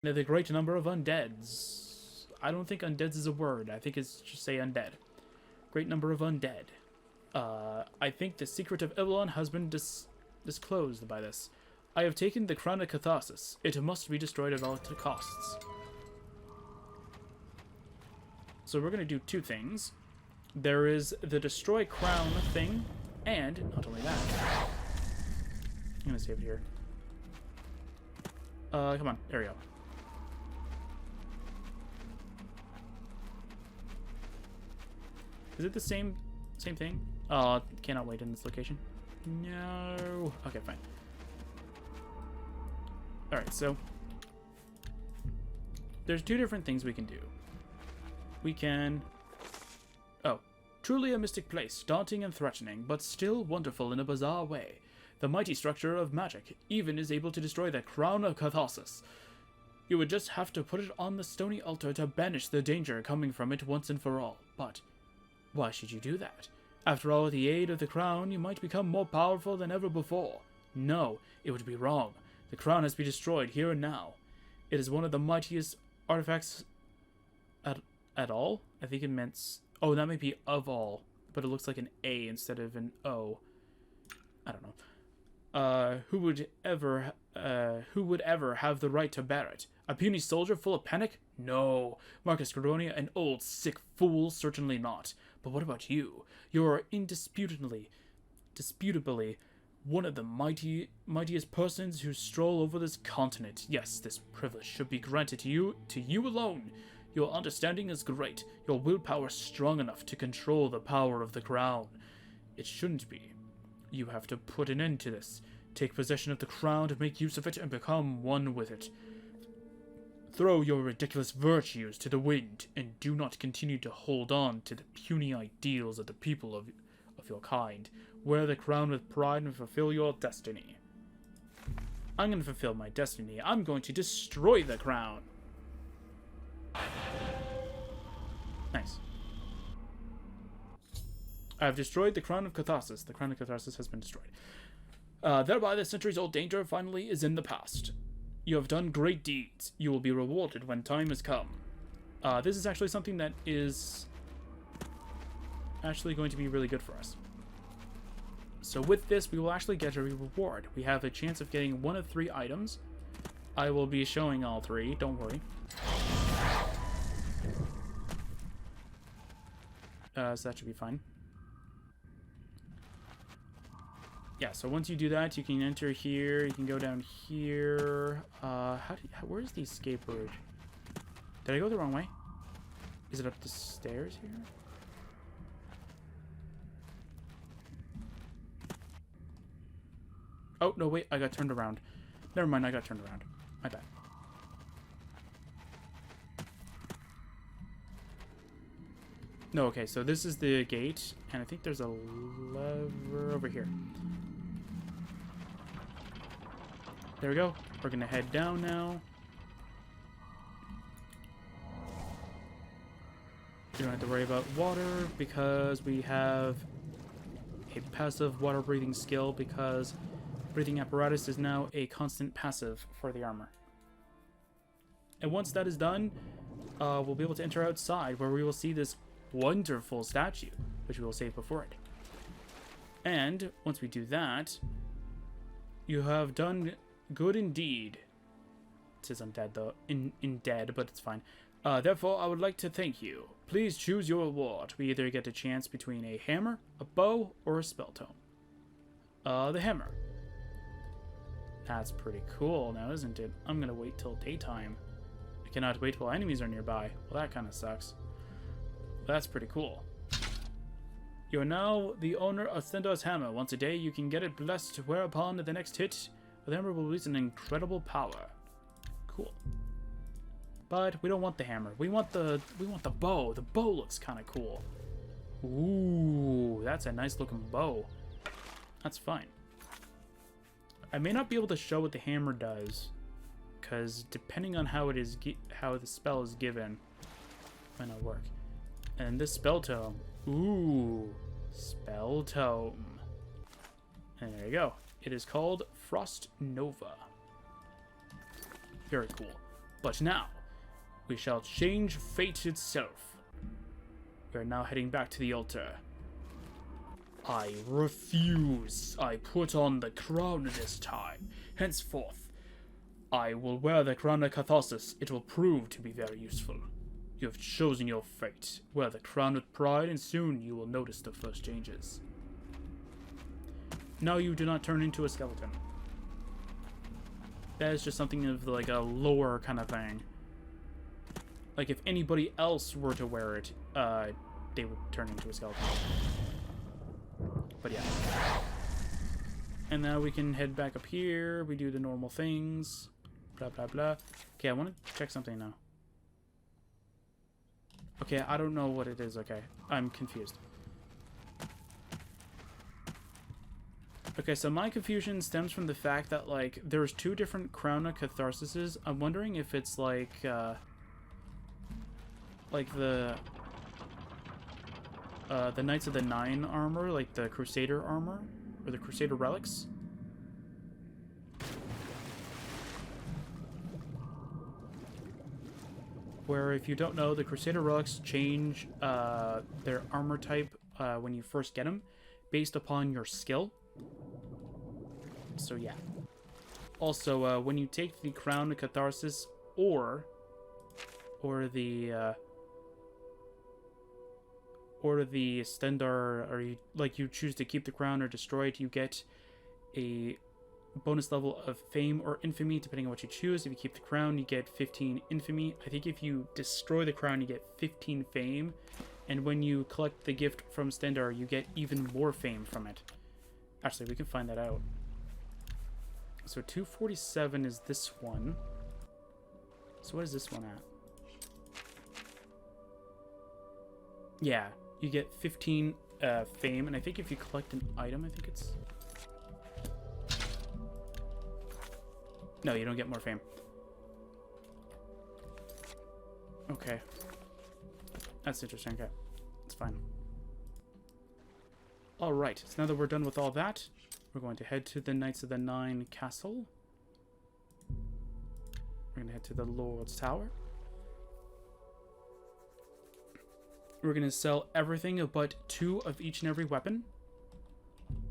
The great number of undeads. I don't think undeads is a word. I think it's just say undead. Great number of undead. I think the secret of Ivellon has been disclosed by this. I have taken the crown of Catharsis. It must be destroyed at all costs. So we're going to do two things. There is the destroy crown thing, and not only that. I'm going to save it here. Come on. There we go. Is it the same thing? Cannot wait in this location. No. Okay, fine. Alright, so there's two different things we can do. We can... Oh. Truly a mystic place, daunting and threatening, but still wonderful in a bizarre way. The mighty structure of magic even is able to destroy the crown of Catharsis. You would just have to put it on the stony altar to banish the danger coming from it once and for all. But why should you do that? After all, with the aid of the crown, you might become more powerful than ever before. No, it would be wrong. The crown has to be destroyed here and now. It is one of the mightiest artifacts at all? I think it meant... Oh, that might be of all, but it looks like an A instead of an O. I don't know. Who would ever have the right to bear it? A puny soldier full of panic? No. Marcus Gronia, an old, sick fool? Certainly not. But what about you? You are indisputably one of the mightiest persons who stroll over this continent. Yes, this privilege should be granted to you alone. Your understanding is great, your willpower strong enough to control the power of the crown. It shouldn't be. You have to put an end to this. Take possession of the crown to make use of it and become one with it. Throw your ridiculous virtues to the wind, and do not continue to hold on to the puny ideals of the people of your kind. Wear the crown with pride and fulfill your destiny. I'm going to fulfill my destiny. I'm going to destroy the crown. Nice. I have destroyed the crown of Catharsis. The crown of Catharsis has been destroyed. Thereby, the centuries-old danger finally is in the past. You have done great deeds. You will be rewarded when time has come. This is actually something that is actually going to be really good for us. So with this, we will actually get a reward. We have a chance of getting one of 3 items. I will be showing all 3, don't worry. So that should be fine. Yeah, so once you do that, you can enter here. You can go down here. Where's the escape route? Did I go the wrong way? Is it up the stairs here? Oh, no, wait. I got turned around. Never mind, I got turned around. My bad. No, okay, so this is the gate, and I think there's a lever over here. There we go. We're gonna head down now. You don't have to worry about water because we have a passive water breathing skill, because breathing apparatus is now a constant passive for the armor. And once that is done, we'll be able to enter outside, where we will see this wonderful statue, which we will save before it. And once we do that, you have done good indeed. It says undead though, in dead, but it's fine. Therefore, I would like to thank you. Please choose your reward. We either get a chance between a hammer, a bow, or a spell tome. The hammer. That's pretty cool now, isn't it? I'm gonna wait till daytime. I cannot wait while enemies are nearby. Well, that kind of sucks. That's pretty cool. You are now the owner of Stendar's hammer. Once a day, you can get it blessed, whereupon the next hit, the hammer will release an incredible power. Cool. But we don't want the hammer. We want the bow. The bow looks kind of cool. Ooh, that's a nice looking bow. That's fine. I may not be able to show what the hammer does, because depending on how it is, how the spell is given, it might not work. And this spell tome. Ooh, spell tome. And there you go. It is called Frost Nova. Very cool. But now, we shall change fate itself. We are now heading back to the altar. I refuse. I put on the crown this time. Henceforth, I will wear the crown of catharsis. It will prove to be very useful. You have chosen your fate. Wear the crown with pride, and soon you will notice the first changes. Now you do not turn into a skeleton. That is just something of like a lore kind of thing. Like if anybody else were to wear it, they would turn into a skeleton. But yeah. And now we can head back up here. We do the normal things. Blah, blah, blah. Okay, I want to check something now. Okay, I don't know what it is. Okay, I'm confused. Okay, so my confusion stems from the fact that, like, there's two different Crown of Catharsises. I'm wondering if it's, like the Knights of the Nine armor, like the Crusader armor, or the Crusader relics. Where, if you don't know, the Crusader relics change their armor type when you first get them, based upon your skill. So yeah. Also, when you take the Crown of Catharsis or the Xilestar, or you choose to keep the crown or destroy it, you get a bonus level of fame or infamy depending on what you choose. If you keep the crown, you get 15 infamy. I think if you destroy the crown, you get 15 fame, and when you collect the gift from Xilestar, you get even more fame from it. Actually, we can find that out. So 247 is this one. So what is this one at? Yeah, you get 15 fame, and I think if you collect an item, I think it's... No, you don't get more fame. Okay. That's interesting. Okay. It's fine. Alright, so now that we're done with all that, we're going to head to the Knights of the Nine castle. We're going to head to the Lord's Tower. We're going to sell everything but 2 of each and every weapon.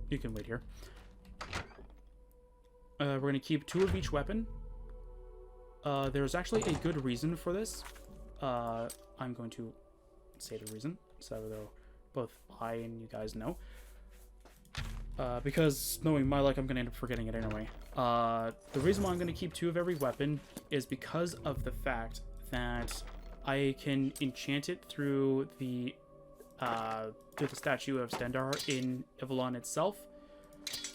You can wait here. We're going to keep 2 of each weapon. There's actually a good reason for this. I'm going to say the reason, so both I and you guys know. Because knowing my luck, I'm going to end up forgetting it anyway. The reason why I'm going to keep 2 of every weapon is because of the fact that I can enchant it through the statue of Xilestar in Ivellon itself.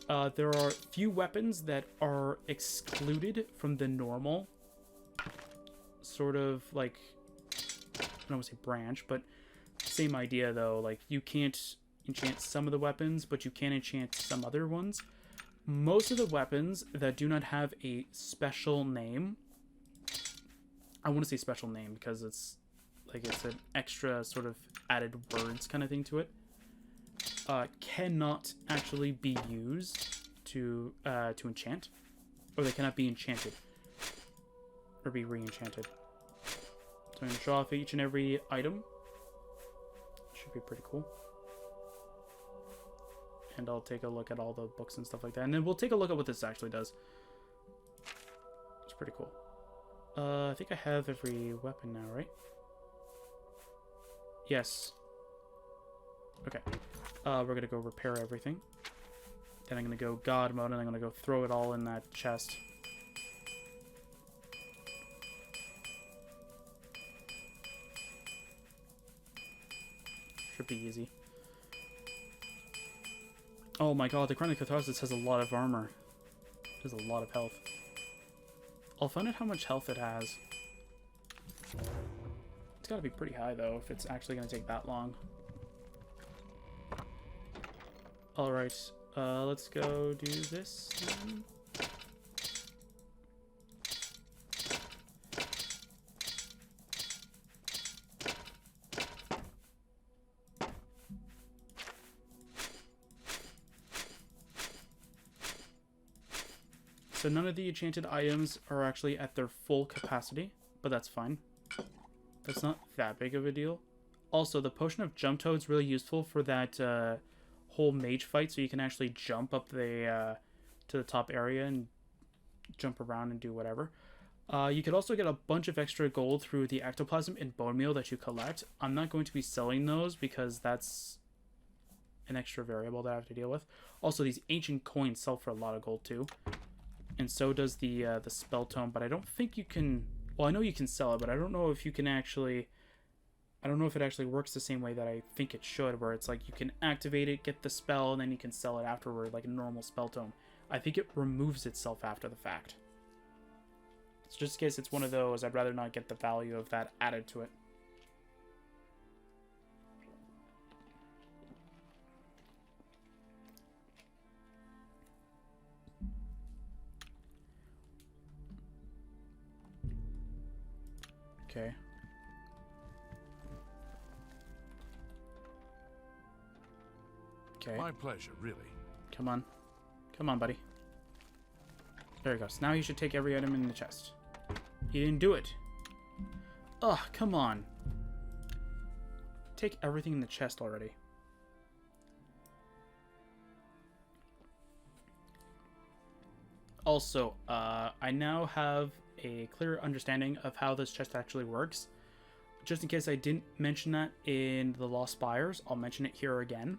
There are few weapons that are excluded from the normal sort of, like, I don't want to say branch, but same idea though. Like, you can't enchant some of the weapons, but you can enchant some other ones. Most of the weapons that do not have a special name, I want to say special name because it's like it's an extra sort of added words kind of thing to it, cannot actually be used to enchant, or they cannot be enchanted or be re-enchanted. So I'm going to show off each and every item. Should be pretty cool. And I'll take a look at all the books and stuff like that, and then we'll take a look at what this actually does. It's pretty cool. I think I have every weapon now, right? Yes. Okay. We're gonna go repair everything. Then I'm gonna go God mode, and I'm gonna go throw it all in that chest. Should be easy. Oh my god, the Crown of Catharsis has a lot of armor. It has a lot of health. I'll find out how much health it has. It's gotta be pretty high though, if it's actually gonna take that long. Alright, let's go do this then. So none of the enchanted items are actually at their full capacity. but that's fine. That's not that big of a deal. Also, the potion of jump toad's really useful for that whole mage fight, so you can actually jump up the to the top area and jump around and do whatever. You could also get a bunch of extra gold through the ectoplasm and bone meal that you collect. I'm not going to be selling those because that's an extra variable that I have to deal with. Also, these ancient coins sell for a lot of gold too, and so does the spell tome. But I don't think you can. Well, I know you can sell it, but I don't know if you can actually. I don't know if it actually works the same way that I think it should, where it's like you can activate it, get the spell, and then you can sell it afterward like a normal spell tome. I think it removes itself after the fact. So just in case it's one of those, I'd rather not get the value of that added to it. Okay. Okay. My pleasure, really. Come on. Come on, buddy. There he goes. Now he should take every item in the chest. He didn't do it. Ugh, come on. Take everything in the chest already. Also, I now have a clear understanding of how this chest actually works. Just in case I didn't mention that in the Lost Spires, I'll mention it here again.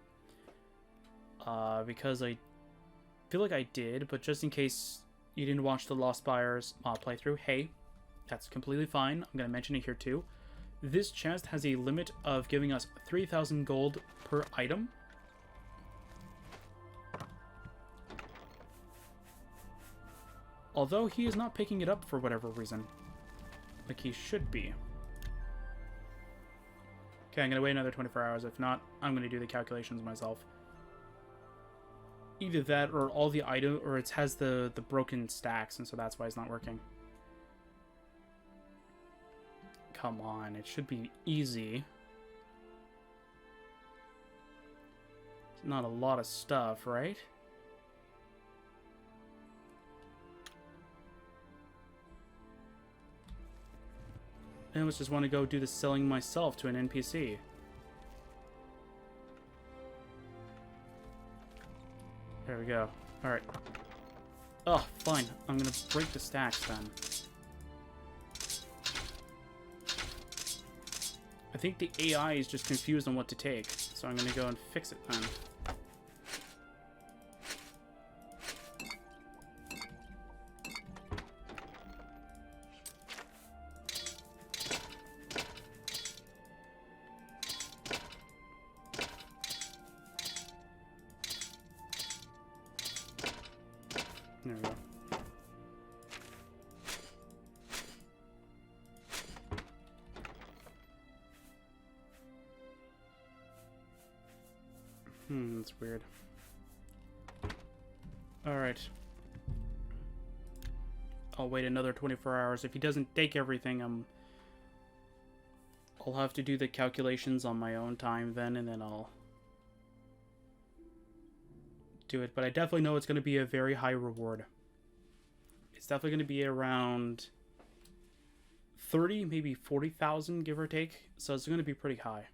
Because I feel like I did, but just in case you didn't watch the Lost Spires playthrough, hey, that's completely fine. I'm going to mention it here too. This chest has a limit of giving us 3,000 gold per item. Although he is not picking it up for whatever reason. Like he should be. Okay, I'm going to wait another 24 hours. If not, I'm going to do the calculations myself. Either that or all the item, or it has the broken stacks, and so that's why it's not working. Come on, it should be easy. It's not a lot of stuff, right? I almost just want to go do the selling myself to an NPC. There we go. Alright. Oh, fine. I'm gonna break the stacks then. I think the AI is just confused on what to take, so I'm gonna go and fix it then. There we go. That's weird. Alright. I'll wait another 24 hours. If he doesn't take everything, I'll have to do the calculations on my own time then, and then I'll do it. But I definitely know it's going to be a very high reward. It's definitely going to be around 30, maybe 40,000, give or take. So it's going to be pretty high.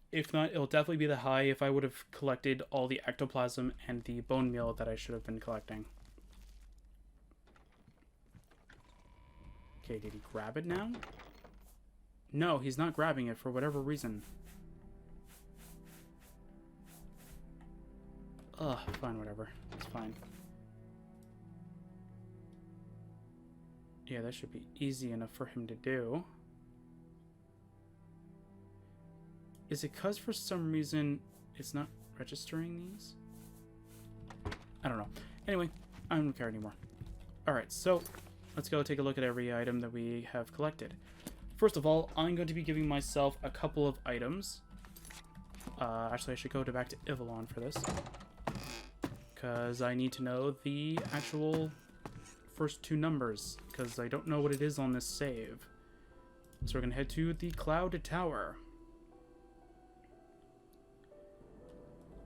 If not, it'll definitely be the high if I would have collected all the ectoplasm and the bone meal that I should have been collecting. Okay, did he grab it now? No, he's not grabbing it for whatever reason. Ugh, fine, whatever. It's fine. Yeah, that should be easy enough for him to do. Is it because for some reason it's not registering these? I don't know. Anyway, I don't care anymore. Alright, so let's go take a look at every item that we have collected. First of all, I'm going to be giving myself a couple of items. Actually, I should go back to Ivellon for this, because I need to know the actual first two numbers, because I don't know what it is on this save. So we're going to head to the Cloud Tower.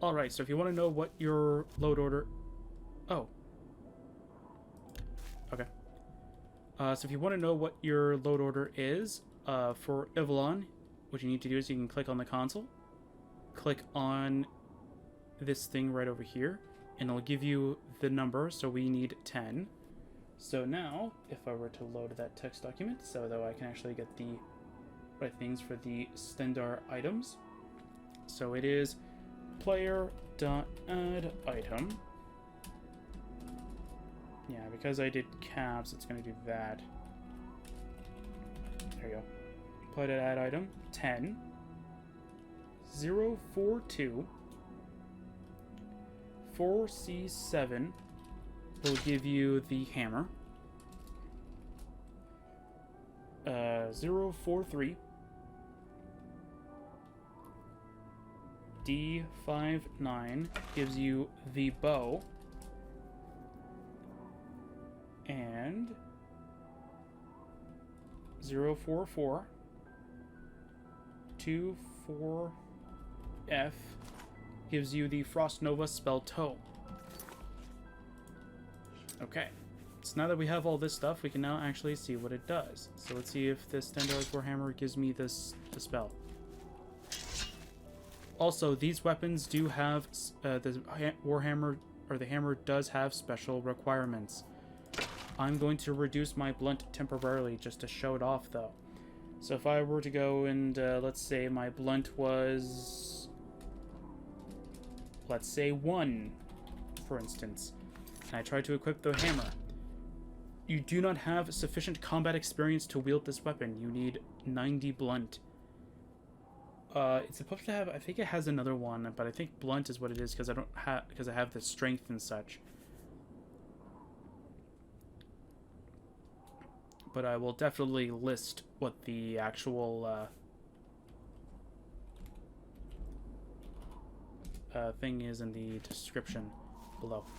Alright, so if you want to know what your load order... Oh. Okay. So if you want to know what your load order is for Ivellon, what you need to do is you can click on the console, click on this thing right over here, and it'll give you the number. So we need 10. So now, if I were to load that text document, so that I can actually get the right things for the Xilestar items. So it is player.add item. Yeah, because I did caps, it's going to do that. There you go. Player.add item 10 042 4C7 will give you the hammer. 043 D59 gives you the bow. And 044 24F gives you the Frost Nova spell toe. Okay, so now that we have all this stuff, we can now actually see what it does. So let's see if this Xilestar's Warhammer gives me the spell. Also, these weapons do have the Warhammer, or the hammer does have special requirements. I'm going to reduce my blunt temporarily just to show it off, though. So if I were to go and, let's say my blunt was, let's say 1, for instance, and I try to equip the hammer, you do not have sufficient combat experience to wield this weapon. You need 90 blunt. It's supposed to have, I think it has another one, but I think blunt is what it is because I have the strength and such. But I will definitely list what the actual thing is in the description below.